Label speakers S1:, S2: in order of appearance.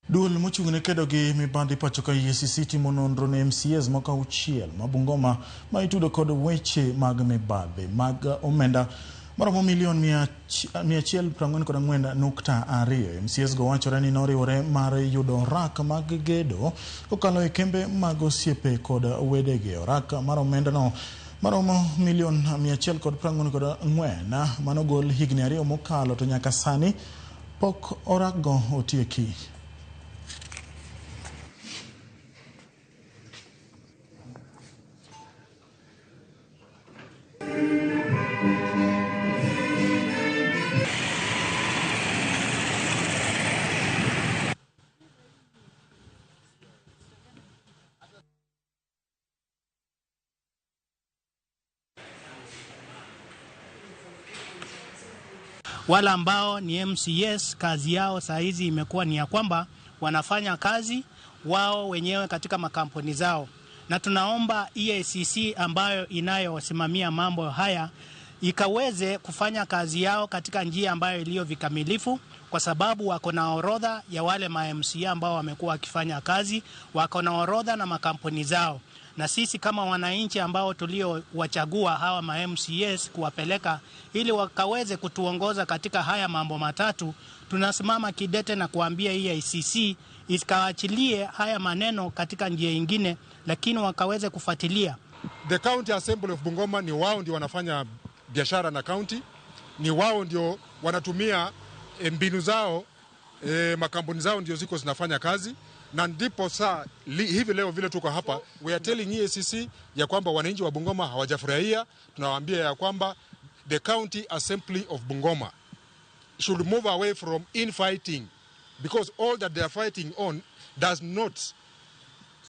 S1: Duol mochung'ne kedo gi mibadhi pacho ka EACC timo nonro ne MCAs maka auchiel ma Bungoma ma itudo kod weche mag mibadhi mag omenda maromo milion 144.2. MCAs go wachore ni noriwore mar yudo orak mag gedo kokalo e kembe mag osiepe kod wedege. Orak mar omenda no maromo milion 144 manogol higni 2 mokalo to nyaka sani pok orak go otieki.
S2: Wala ambao ni MCAs, kazi yao saa hizi imekuwa ni ya kwamba wanafanya kazi wao wenyewe katika makampuni zao, na tunaomba EACC ambayo inayosimamia mambo haya ikaweze kufanya kazi yao katika njia ambayo iliyo vikamilifu, kwa sababu wako na orodha ya wale ma-MCA ambao wamekuwa wakifanya kazi, wako na orodha na makampuni zao. Na sisi kama wananchi ambao tulio wachagua hawa ma-MCAs kuwapeleka ili wakaweze kutuongoza katika haya mambo matatu, tunasimama kidete na kuambia EACC isikaachilie haya maneno katika njia nyingine, lakini wakaweze kufuatilia.
S3: The County Assembly of Bungoma ni wao ndio wanafanya biashara na county, ni wao ndio wanatumia mbinu zao, makampuni zao ndio ziko zinafanya kazi. Na ndipo saa hivi leo vile tuko hapa, we are telling EACC ya kwamba wananchi wa Bungoma hawajafurahia. Tunawaambia ya kwamba the County Assembly of Bungoma should move away from infighting, because all that they are fighting on does not